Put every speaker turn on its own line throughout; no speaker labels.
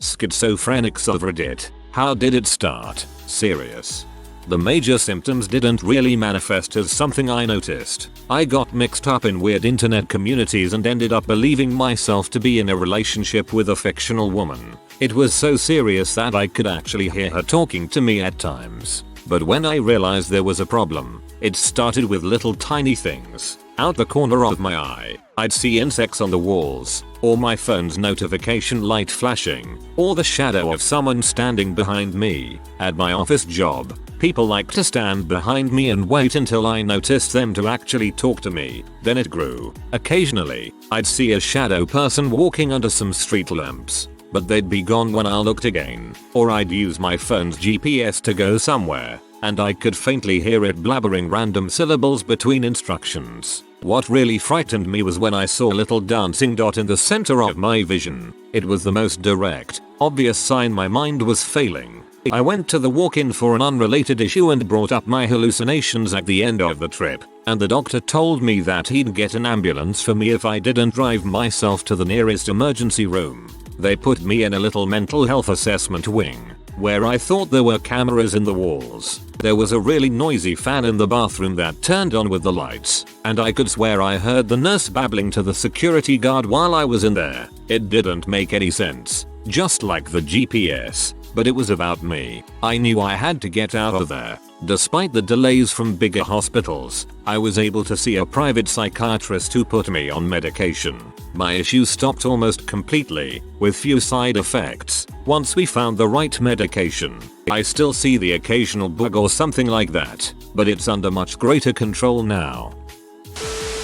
Schizophrenics of Reddit. How did it start? Serious. The major symptoms didn't really manifest as something I noticed. I got mixed up in weird internet communities and ended up believing myself to be in a relationship with a fictional woman. It was so serious that I could actually hear her talking to me at times. But when I realized there was a problem, it started with little tiny things. Out the corner of my eye, I'd see insects on the walls, or my phone's notification light flashing, or the shadow of someone standing behind me. At my office job, people liked to stand behind me and wait until I noticed them to actually talk to me. Then it grew. Occasionally, I'd see a shadow person walking under some street lamps, but they'd be gone when I looked again. Or I'd use my phone's GPS to go somewhere, and I could faintly hear it blabbering random syllables between instructions. What really frightened me was when I saw a little dancing dot in the center of my vision. It was the most direct, obvious sign my mind was failing. I went to the walk-in for an unrelated issue and brought up my hallucinations at the end of the trip, and the doctor told me that he'd get an ambulance for me if I didn't drive myself to the nearest emergency room. They put me in a little mental health assessment wing, where I thought there were cameras in the walls. There was a really noisy fan in the bathroom that turned on with the lights, and I could swear I heard the nurse babbling to the security guard while I was in there. It didn't make any sense, just like the GPS, but it was about me. I knew I had to get out of there. Despite the delays from bigger hospitals, I was able to see a private psychiatrist who put me on medication. My issues stopped almost completely, with few side effects, once we found the right medication. I still see the occasional bug or something like that, but it's under much greater control now.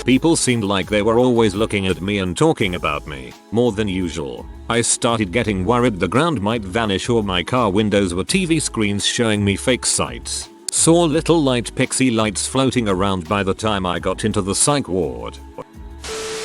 People seemed like they were always looking at me and talking about me, more than usual. I started getting worried the ground might vanish or my car windows were TV screens showing me fake sights. Saw little light pixie lights floating around by the time I got into the psych ward.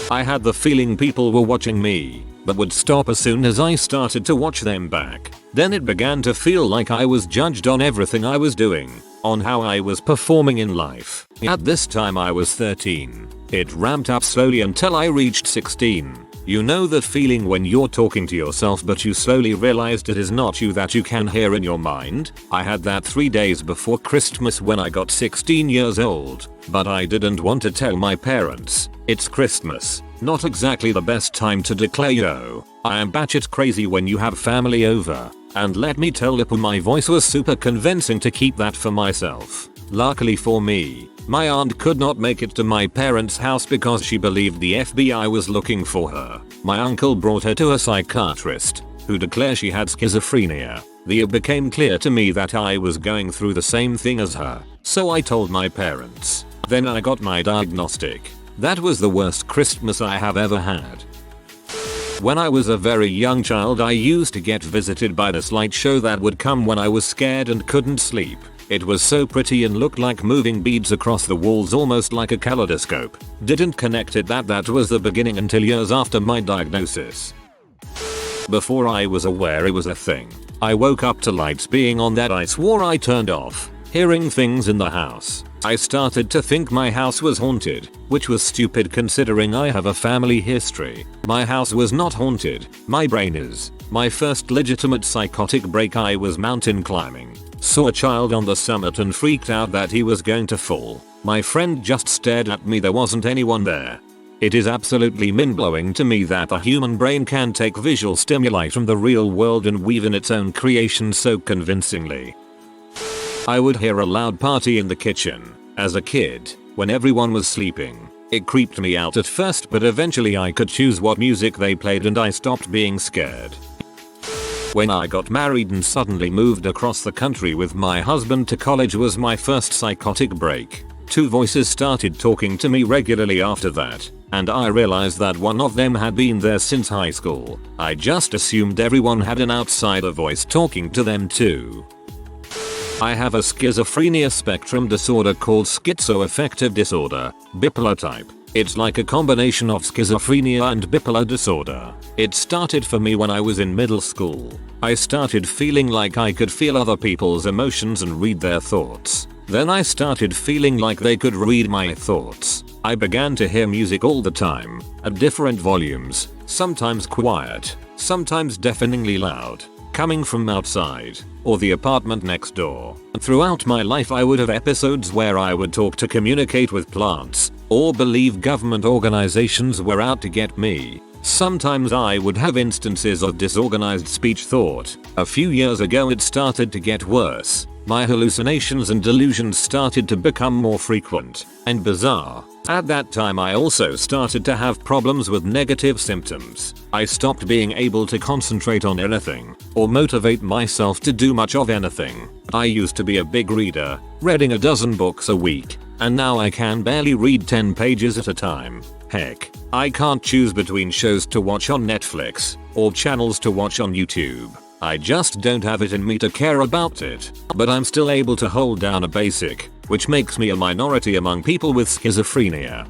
I had the feeling people were watching me, but would stop as soon as I started to watch them back. Then it began to feel like I was judged on everything I was doing, on how I was performing in life. At this time I was 13. It ramped up slowly until I reached 16. You know that feeling when you're talking to yourself but you slowly realized it is not you that you can hear in your mind? I had that 3 days before Christmas when I got 16 years old, but I didn't want to tell my parents. It's Christmas, not exactly the best time to declare yo, I am batshit crazy when you have family over. And let me tell you, my voice was super convincing to keep that for myself. Luckily for me, my aunt could not make it to my parents' house because she believed the FBI was looking for her. My uncle brought her to a psychiatrist, who declared she had schizophrenia. It became clear to me that I was going through the same thing as her, so I told my parents. Then I got my diagnostic. That was the worst Christmas I have ever had. When I was a very young child, I used to get visited by this light show that would come when I was scared and couldn't sleep. It was so pretty and looked like moving beads across the walls, almost like a kaleidoscope. Didn't connect it that was the beginning until years after my diagnosis. Before I was aware it was a thing, I woke up to lights being on that I swore I turned off, hearing things in the house. I started to think my house was haunted, which was stupid considering I have a family history. My house was not haunted, my brain is. My first legitimate psychotic break, I was mountain climbing. Saw a child on the summit and freaked out that he was going to fall. My friend just stared at me, there wasn't anyone there. It is absolutely mind-blowing to me that the human brain can take visual stimuli from the real world and weave in its own creation so convincingly. I would hear a loud party in the kitchen. As a kid, when everyone was sleeping, it creeped me out at first, but eventually I could choose what music they played and I stopped being scared. When I got married and suddenly moved across the country with my husband to college was my first psychotic break. 2 voices started talking to me regularly after that, and I realized that one of them had been there since high school. I just assumed everyone had an outsider voice talking to them too. I have a schizophrenia spectrum disorder called schizoaffective disorder, bipolar type. It's like a combination of schizophrenia and bipolar disorder. It started for me when I was in middle school. I started feeling like I could feel other people's emotions and read their thoughts. Then I started feeling like they could read my thoughts. I began to hear music all the time, at different volumes, sometimes quiet, sometimes deafeningly loud, coming from outside, or the apartment next door. Throughout my life I would have episodes where I would talk to communicate with plants, or believe government organizations were out to get me. Sometimes I would have instances of disorganized speech thought. A few years ago it started to get worse. My hallucinations and delusions started to become more frequent and bizarre. At that time I also started to have problems with negative symptoms. I stopped being able to concentrate on anything or motivate myself to do much of anything. I used to be a big reader, reading a dozen books a week, and now I can barely read 10 pages at a time. Heck, I can't choose between shows to watch on Netflix or channels to watch on YouTube. I just don't have it in me to care about it. But I'm still able to hold down a basic, which makes me a minority among people with schizophrenia.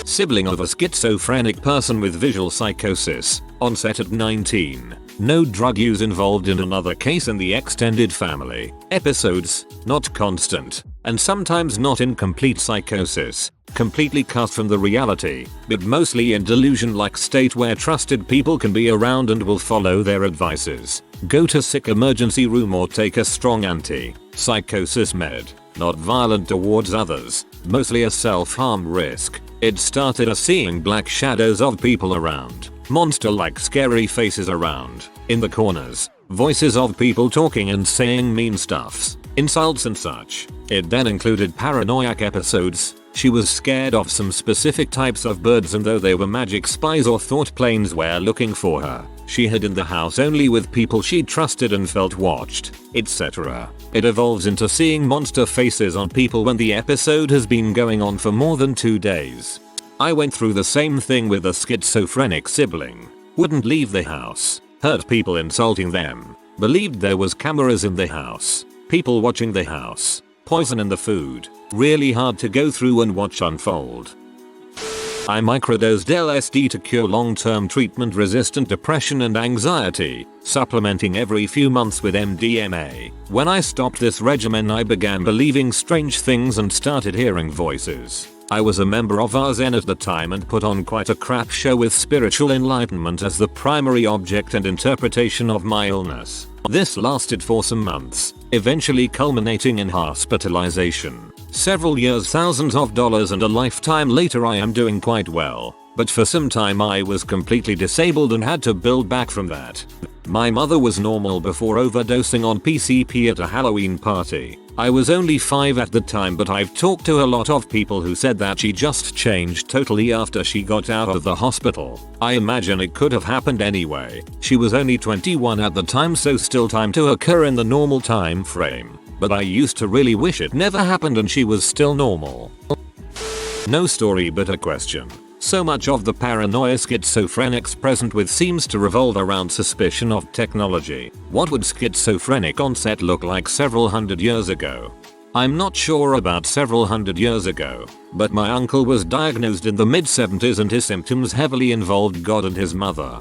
Sibling of a schizophrenic person with visual psychosis, onset at 19. No drug use involved in another case in the extended family. Episodes, not constant, and sometimes not in complete psychosis, completely cut from the reality, but mostly in delusion-like state where trusted people can be around and will follow their advices. Go to sick emergency room or take a strong anti-psychosis med. Not violent towards others, mostly a self-harm risk. It started as seeing black shadows of people around, monster-like scary faces around, in the corners, voices of people talking and saying mean stuffs, insults and such. It then included paranoiac episodes. She was scared of some specific types of birds, and though they were magic spies or thought planes were looking for her, she hid in the house only with people she trusted and felt watched, etc. It evolves into seeing monster faces on people when the episode has been going on for more than 2 days. I went through the same thing with a schizophrenic sibling. Wouldn't leave the house, heard people insulting them, believed there was cameras in the house, people watching the house, poison in the food. Really hard to go through and watch unfold. I microdosed LSD to cure long-term treatment-resistant depression and anxiety, supplementing every few months with MDMA. When I stopped this regimen I began believing strange things and started hearing voices. I was a member of Zen at the time and put on quite a crap show with spiritual enlightenment as the primary object and interpretation of my illness. This lasted for some months, eventually culminating in hospitalization. Several years, thousands of dollars, and a lifetime later I am doing quite well. But for some time I was completely disabled and had to build back from that. My mother was normal before overdosing on PCP at a Halloween party. I was only 5 at the time, but I've talked to a lot of people who said that she just changed totally after she got out of the hospital. I imagine it could have happened anyway. She was only 21 at the time, so still time to occur in the normal time frame. But I used to really wish it never happened and she was still normal. No story but a question. So much of the paranoia schizophrenics present with seems to revolve around suspicion of technology. What would schizophrenic onset look like several hundred years ago? I'm not sure about several hundred years ago, but my uncle was diagnosed in the mid-70s and his symptoms heavily involved God and his mother.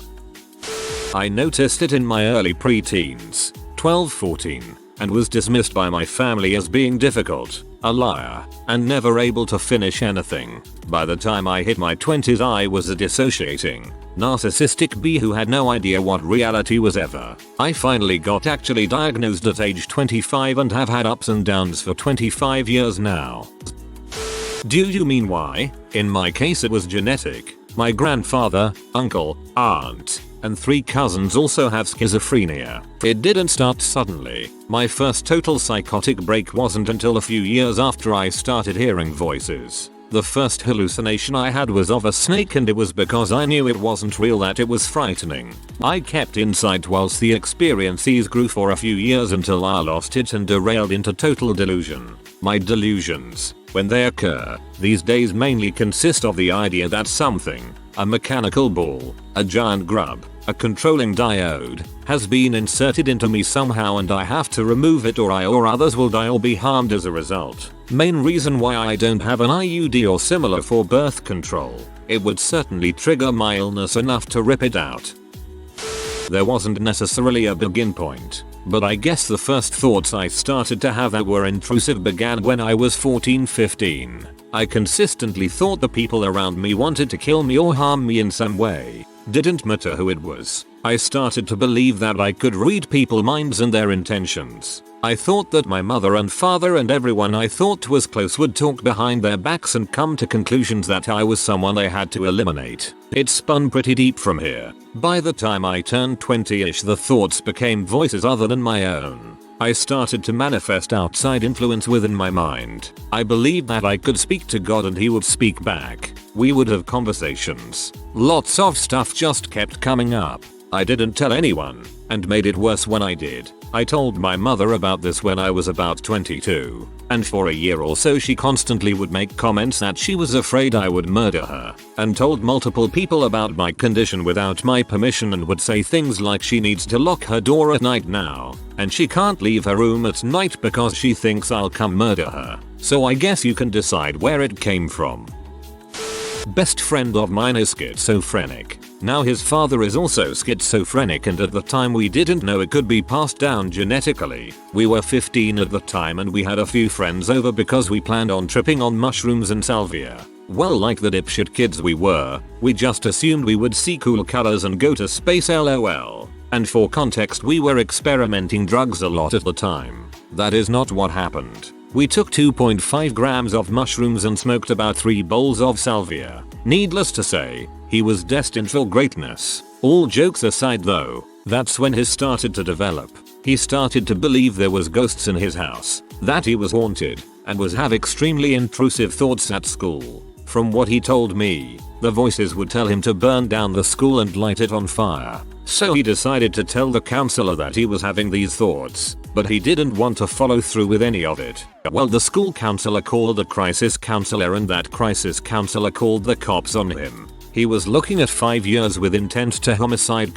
I noticed it in my early pre-teens, 12-14, and was dismissed by my family as being difficult, a liar, and never able to finish anything. By the time I hit my 20s I was a dissociating, narcissistic bee who had no idea what reality was ever. I finally got actually diagnosed at age 25 and have had ups and downs for 25 years now. Do you mean why? In my case it was genetic. My grandfather, uncle, aunt, and 3 cousins also have schizophrenia. It didn't start suddenly. My first total psychotic break wasn't until a few years after I started hearing voices. The first hallucination I had was of a snake, and it was because I knew it wasn't real that it was frightening. I kept insight whilst the experiences grew for a few years until I lost it and derailed into total delusion. My delusions, when they occur, these days mainly consist of the idea that something, a mechanical ball, a giant grub, a controlling diode, has been inserted into me somehow and I have to remove it or I or others will die or be harmed as a result. Main reason why I don't have an IUD or similar for birth control. It would certainly trigger my illness enough to rip it out. There wasn't necessarily a begin point, but I guess the first thoughts I started to have that were intrusive began when I was 14-15. I consistently thought the people around me wanted to kill me or harm me in some way. Didn't matter who it was. I started to believe that I could read people's minds and their intentions. I thought that my mother and father and everyone I thought was close would talk behind their backs and come to conclusions that I was someone they had to eliminate. It spun pretty deep from here. By the time I turned 20ish, the thoughts became voices other than my own. I started to manifest outside influence within my mind. I believed that I could speak to God and he would speak back. We would have conversations. Lots of stuff just kept coming up. I didn't tell anyone, and made it worse when I did. I told my mother about this when I was about 22, and for a year or so she constantly would make comments that she was afraid I would murder her, and told multiple people about my condition without my permission and would say things like she needs to lock her door at night now, and she can't leave her room at night because she thinks I'll come murder her. So I guess you can decide where it came from. Best friend of mine is schizophrenic. Now his father is also schizophrenic, and at the time we didn't know it could be passed down genetically. We were 15 at the time and we had a few friends over because we planned on tripping on mushrooms and salvia. Well, like the dipshit kids we were, we just assumed we would see cool colors and go to space, lol. And for context, we were experimenting drugs a lot at the time. That is not what happened. We took 2.5 grams of mushrooms and smoked about 3 bowls of salvia. Needless to say, he was destined for greatness. All jokes aside though, that's when he started to develop. He started to believe there was ghosts in his house, that he was haunted, and was have extremely intrusive thoughts at school. From what he told me, the voices would tell him to burn down the school and light it on fire. So he decided to tell the counselor that he was having these thoughts, but he didn't want to follow through with any of it. Well, the school counselor called a crisis counselor and that crisis counselor called the cops on him. He was looking at 5 years with intent to homicide :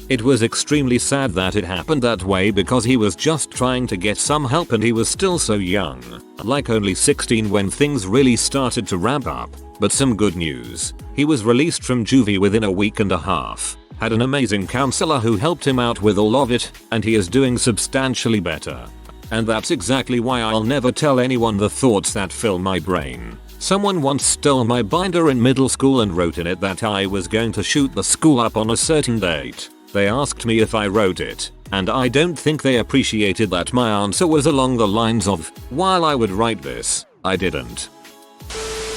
It was extremely sad that it happened that way because he was just trying to get some help and he was still so young, like only 16 when things really started to ramp up. But some good news. He was released from juvie within a week and a half. Had an amazing counselor who helped him out with all of it, and he is doing substantially better. And that's exactly why I'll never tell anyone the thoughts that fill my brain. Someone once stole my binder in middle school and wrote in it that I was going to shoot the school up on a certain date. They asked me if I wrote it, and I don't think they appreciated that my answer was along the lines of, "While I would write this, I didn't."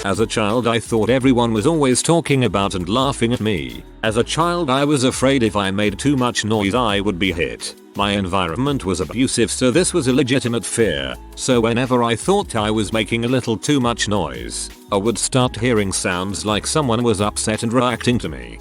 As a child, I thought everyone was always talking about and laughing at me. As a child, I was afraid if I made too much noise I would be hit. My environment was abusive, so this was a legitimate fear. So whenever I thought I was making a little too much noise, I would start hearing sounds like someone was upset and reacting to me.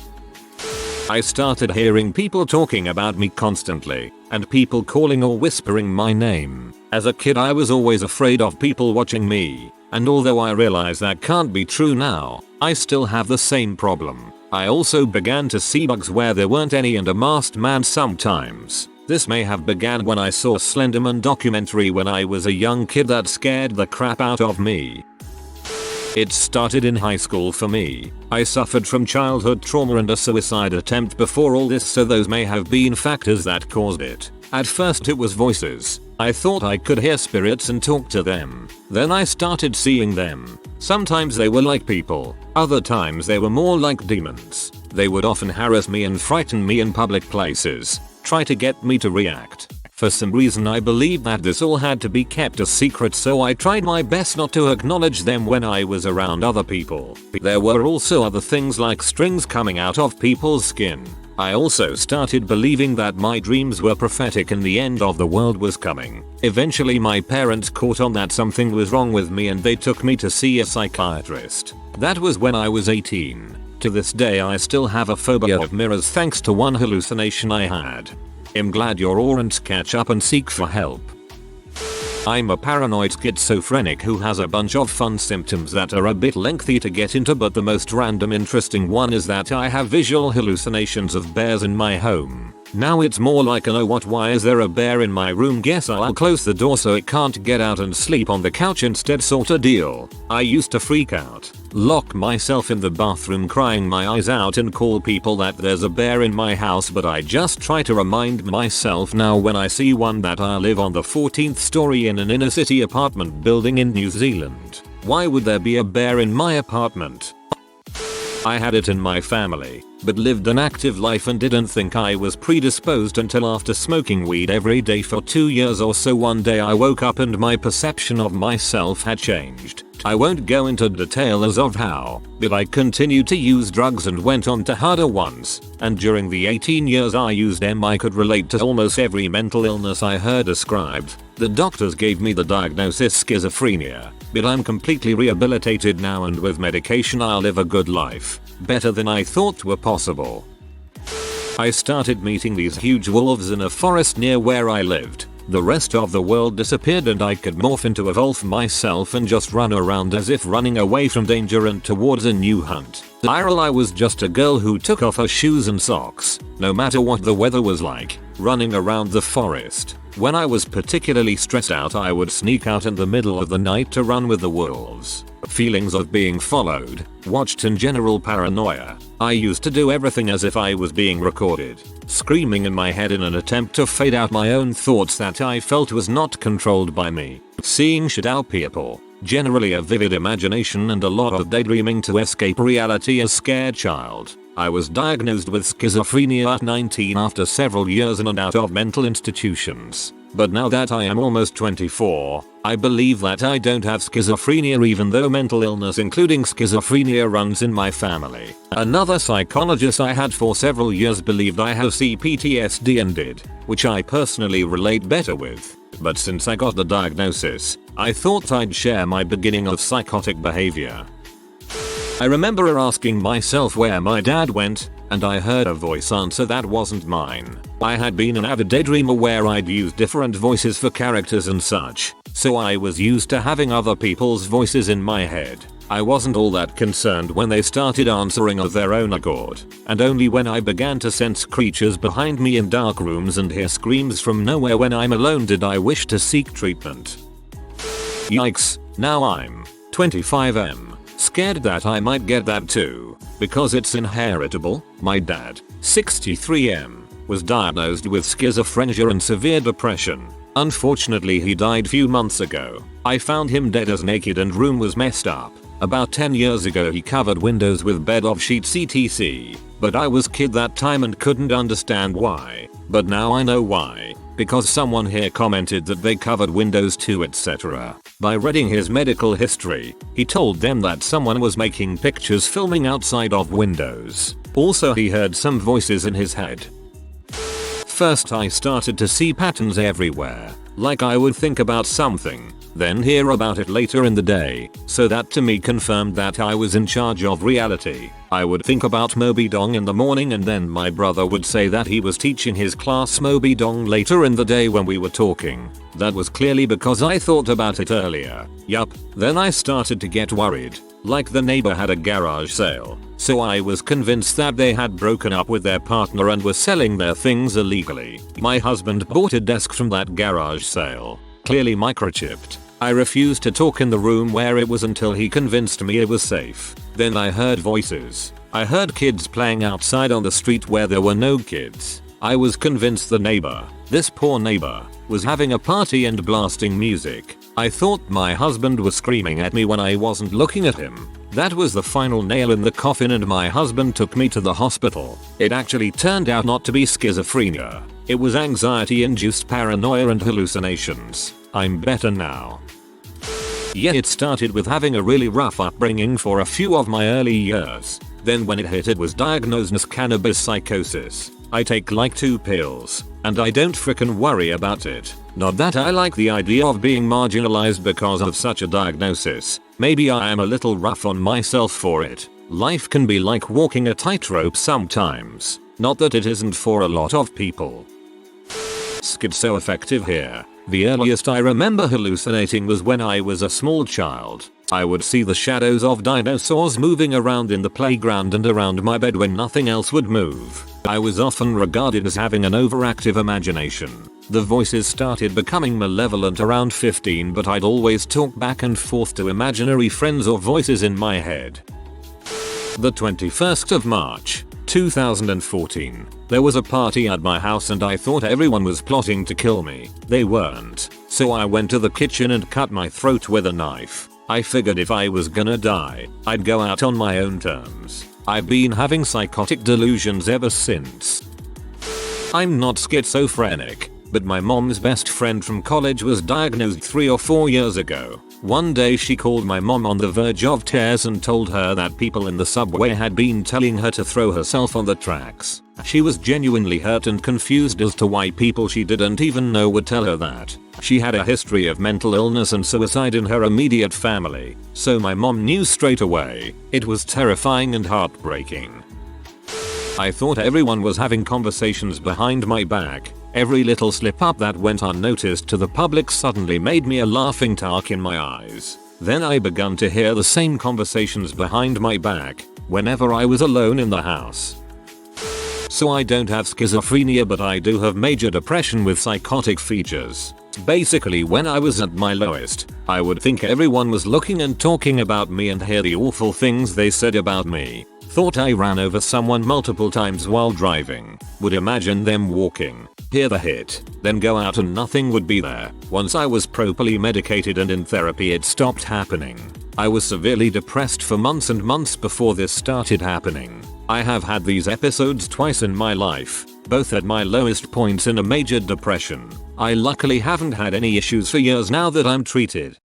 I started hearing people talking about me constantly, and people calling or whispering my name. As a kid, I was always afraid of people watching me. And although I realize that can't be true now, I still have the same problem. I also began to see bugs where there weren't any and a masked man sometimes. This may have began when I saw Slenderman documentary when I was a young kid that scared the crap out of me. It started in high school for me. I suffered from childhood trauma and a suicide attempt before all this, so those may have been factors that caused it. At first it was voices. I thought I could hear spirits and talk to them. Then I started seeing them. Sometimes they were like people, other times they were more like demons. They would often harass me and frighten me in public places, try to get me to react. For some reason I believed that this all had to be kept a secret, so I tried my best not to acknowledge them when I was around other people. There were also other things like strings coming out of people's skin. I also started believing that my dreams were prophetic and the end of the world was coming. Eventually my parents caught on that something was wrong with me and they took me to see a psychiatrist. That was when I was 18. To this day I still have a phobia of mirrors thanks to one hallucination I had. I'm glad you're orange, catch up and seek for help. I'm a paranoid schizophrenic who has a bunch of fun symptoms that are a bit lengthy to get into, but the most random interesting one is that I have visual hallucinations of bears in my home. Now it's more like an "oh what, why is there a bear in my room, guess I'll close the door so it can't get out and sleep on the couch instead" sorta deal. I used to freak out, lock myself in the bathroom crying my eyes out and call people that there's a bear in my house, but I just try to remind myself now when I see one that I live on the 14th story in an inner city apartment building in New Zealand. Why would there be a bear in my apartment? I had it in my family. but lived an active life and didn't think I was predisposed until after smoking weed every day for 2 years or so. One day I woke up and my perception of myself had changed. I won't go into details of how, but I continued to use drugs and went on to harder ones, and during the 18 years I used them I could relate to almost every mental illness I heard described. The doctors gave me the diagnosis schizophrenia, but I'm completely rehabilitated now and with medication I'll live a good life, better than I thought were possible. I started meeting these huge wolves in a forest near where I lived. The rest of the world disappeared and I could morph into a wolf myself and just run around as if running away from danger and towards a new hunt. I was just a girl who took off her shoes and socks, no matter what the weather was like, running around the forest. When I was particularly stressed out I would sneak out in the middle of the night to run with the wolves. Feelings of being followed, watched and general paranoia. I used to do everything as if I was being recorded, screaming in my head in an attempt to fade out my own thoughts that I felt was not controlled by me. Seeing shit out people, generally a vivid imagination and a lot of daydreaming to escape reality as scared child. I was diagnosed with schizophrenia at 19 after several years in and out of mental institutions. But now that I am almost 24, I believe that I don't have schizophrenia even though mental illness including schizophrenia runs in my family. Another psychologist I had for several years believed I have CPTSD and did, which I personally relate better with. But since I got the diagnosis, I thought I'd share my beginning of psychotic behavior. I remember asking myself where my dad went, and I heard a voice answer that wasn't mine. I had been an avid daydreamer where I'd use different voices for characters and such, so I was used to having other people's voices in my head. I wasn't all that concerned when they started answering of their own accord, and only when I began to sense creatures behind me in dark rooms and hear screams from nowhere when I'm alone did I wish to seek treatment. Yikes, now I'm 25M. Scared that I might get that too, because it's inheritable. My dad, 63M, was diagnosed with schizophrenia and severe depression. Unfortunately he died few months ago. I found him dead as naked and room was messed up. About 10 years ago he covered windows with bed of sheets etc. But I was kid that time and couldn't understand why. But now I know why. Because someone here commented that they covered windows too etc. By reading his medical history, he told them that someone was making pictures filming outside of windows. Also he heard some voices in his head. First I started to see patterns everywhere, like I would think about something, then hear about it later in the day, so that to me confirmed that I was in charge of reality. I would think about Moby Dong in the morning and then my brother would say that he was teaching his class Moby Dong later in the day when we were talking. That was clearly because I thought about it earlier. Yup, then I started to get worried, like the neighbor had a garage sale, so I was convinced that they had broken up with their partner and were selling their things illegally. My husband bought a desk from that garage sale, clearly microchipped. I refused to talk in the room where it was until he convinced me it was safe. Then I heard voices. I heard kids playing outside on the street where there were no kids. I was convinced the neighbor, this poor neighbor, was having a party and blasting music. I thought my husband was screaming at me when I wasn't looking at him. That was the final nail in the coffin and my husband took me to the hospital. It actually turned out not to be schizophrenia. It was anxiety-induced paranoia and hallucinations. I'm better now. Yeah, it started with having a really rough upbringing for a few of my early years. Then when it hit it was diagnosed as cannabis psychosis. I take like 2 pills, and I don't frickin' worry about it. Not that I like the idea of being marginalized because of such a diagnosis. Maybe I am a little rough on myself for it. Life can be like walking a tightrope sometimes. Not that it isn't for a lot of people. Schizo effective here. The earliest I remember hallucinating was when I was a small child. I would see the shadows of dinosaurs moving around in the playground and around my bed when nothing else would move. I was often regarded as having an overactive imagination. The voices started becoming malevolent around 15, but I'd always talk back and forth to imaginary friends or voices in my head. The 21st of March, 2014. There was a party at my house and I thought everyone was plotting to kill me. They weren't. So I went to the kitchen and cut my throat with a knife. I figured if I was gonna die, I'd go out on my own terms. I've been having psychotic delusions ever since. I'm not schizophrenic, but my mom's best friend from college was diagnosed 3 or 4 years ago. One day she called my mom on the verge of tears and told her that people in the subway had been telling her to throw herself on the tracks. She was genuinely hurt and confused as to why people she didn't even know would tell her that. She had a history of mental illness and suicide in her immediate family, so my mom knew straight away. It was terrifying and heartbreaking. I thought everyone was having conversations behind my back. Every little slip up that went unnoticed to the public suddenly made me a laughing tark in my eyes. Then I began to hear the same conversations behind my back whenever I was alone in the house. So I don't have schizophrenia, but I do have major depression with psychotic features. Basically, when I was at my lowest, I would think everyone was looking and talking about me and hear the awful things they said about me. Thought I ran over someone multiple times while driving. Would imagine them walking, hear the hit, then go out and nothing would be there. Once I was properly medicated and in therapy, it stopped happening. I was severely depressed for months and months before this started happening. I have had these episodes twice in my life, both at my lowest points in a major depression. I luckily haven't had any issues for years now that I'm treated.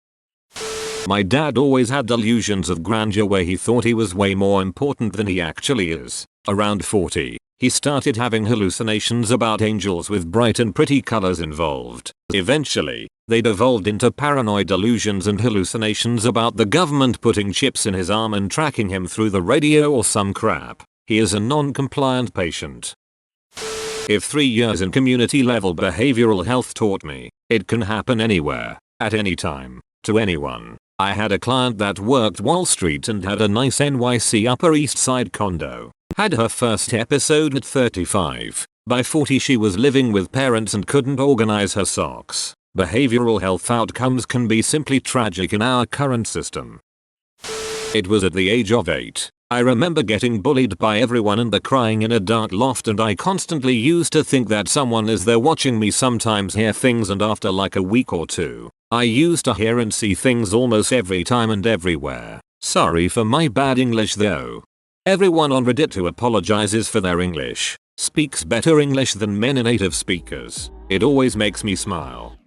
My dad always had delusions of grandeur where he thought he was way more important than he actually is. Around 40, he started having hallucinations about angels with bright and pretty colors involved. Eventually, they devolved into paranoid delusions and hallucinations about the government putting chips in his arm and tracking him through the radio or some crap. He is a non-compliant patient. If 3 years in community level behavioral health taught me, it can happen anywhere, at any time, to anyone. I had a client that worked Wall Street and had a nice NYC Upper East Side condo. Had her first episode at 35. By 40 she was living with parents and couldn't organize her socks. Behavioral health outcomes can be simply tragic in our current system. It was at the age of 8. I remember getting bullied by everyone and the crying in a dark loft, and I constantly used to think that someone is there watching me, sometimes hear things, and after like a week or two, I used to hear and see things almost every time and everywhere. Sorry for my bad English though. Everyone on Reddit who apologizes for their English speaks better English than many native speakers. It always makes me smile.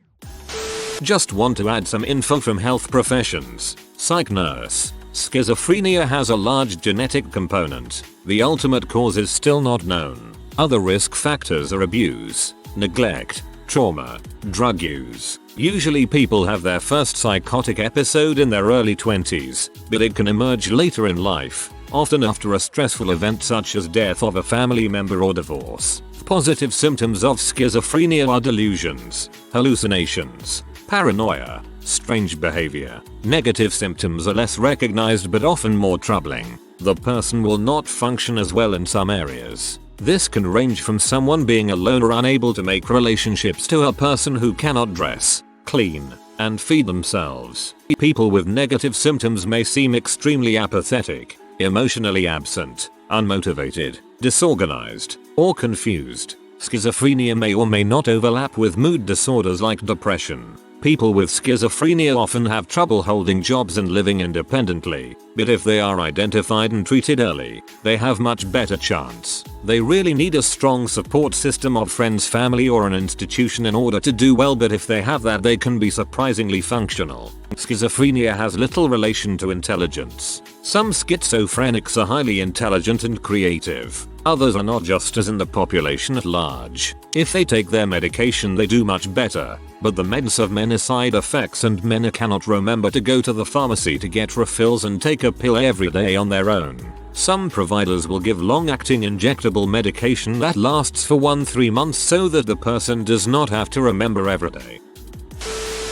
Just want to add some info from health professions. Psych nurse. Schizophrenia has a large genetic component. The ultimate cause is still not known. Other risk factors are abuse, neglect, trauma, drug use. Usually people have their first psychotic episode in their early 20s, but it can emerge later in life, often after a stressful event such as death of a family member or divorce. Positive symptoms of schizophrenia are delusions, hallucinations, paranoia, strange behavior. Negative symptoms are less recognized but often more troubling. The person will not function as well in some areas. This can range from someone being alone or unable to make relationships to a person who cannot dress, clean, and feed themselves. People with negative symptoms may seem extremely apathetic, emotionally absent, unmotivated, disorganized, or confused. Schizophrenia may or may not overlap with mood disorders like depression. People with schizophrenia often have trouble holding jobs and living independently, but if they are identified and treated early, they have much better chance. They really need a strong support system of friends, family, or an institution in order to do well, but if they have that, they can be surprisingly functional. Schizophrenia has little relation to intelligence. Some schizophrenics are highly intelligent and creative. Others are not, just as in the population at large. If they take their medication they do much better, but the meds have many side effects and many cannot remember to go to the pharmacy to get refills and take a pill every day on their own. Some providers will give long-acting injectable medication that lasts for 1-3 months so that the person does not have to remember every day.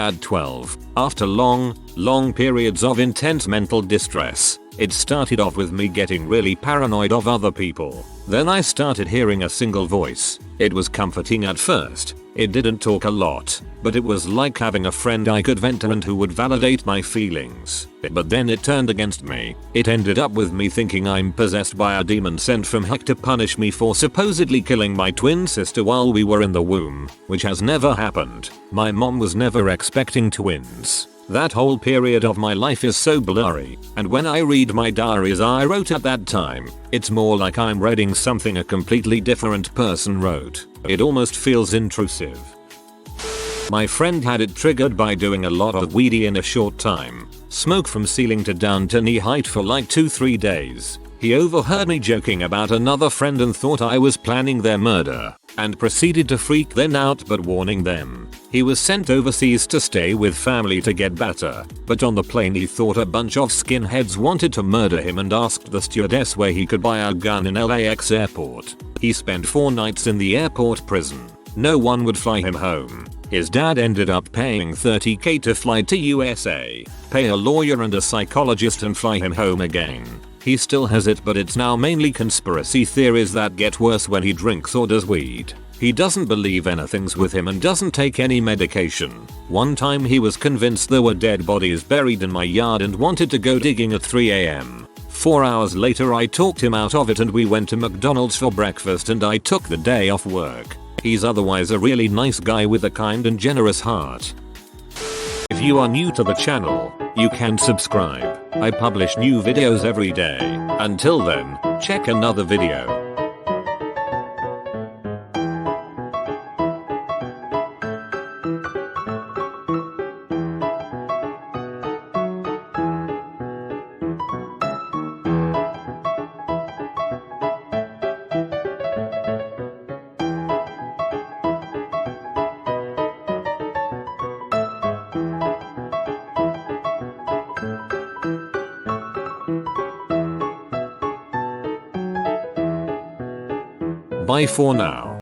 At 12, after long periods of intense mental distress, it started off with me getting really paranoid of other people. Then I started hearing a single voice. It was comforting at first. It didn't talk a lot, but it was like having a friend I could vent to and who would validate my feelings. But then it turned against me. It ended up with me thinking I'm possessed by a demon sent from heck to punish me for supposedly killing my twin sister while we were in the womb, which has never happened. My mom was never expecting twins. That whole period of my life is so blurry, and when I read my diaries I wrote at that time, it's more like I'm reading something a completely different person wrote. It almost feels intrusive. My friend had it triggered by doing a lot of weedy in a short time. Smoke from ceiling to down to knee height for like 2-3 days. He overheard me joking about another friend and thought I was planning their murder, and proceeded to freak them out but warning them. He was sent overseas to stay with family to get better, but on the plane he thought a bunch of skinheads wanted to murder him and asked the stewardess where he could buy a gun in LAX airport. He spent 4 nights in the airport prison. No one would fly him home. His dad ended up paying $30,000 to fly to USA, pay a lawyer and a psychologist and fly him home again. He still has it, but it's now mainly conspiracy theories that get worse when he drinks or does weed. He doesn't believe anything's with him and doesn't take any medication. One time he was convinced there were dead bodies buried in my yard and wanted to go digging at 3 AM. 4 hours later I talked him out of it and we went to McDonald's for breakfast and I took the day off work. He's otherwise a really nice guy with a kind and generous heart. If you are new to the channel, you can subscribe. I publish new videos every day. Until then, check another video. Bye for now.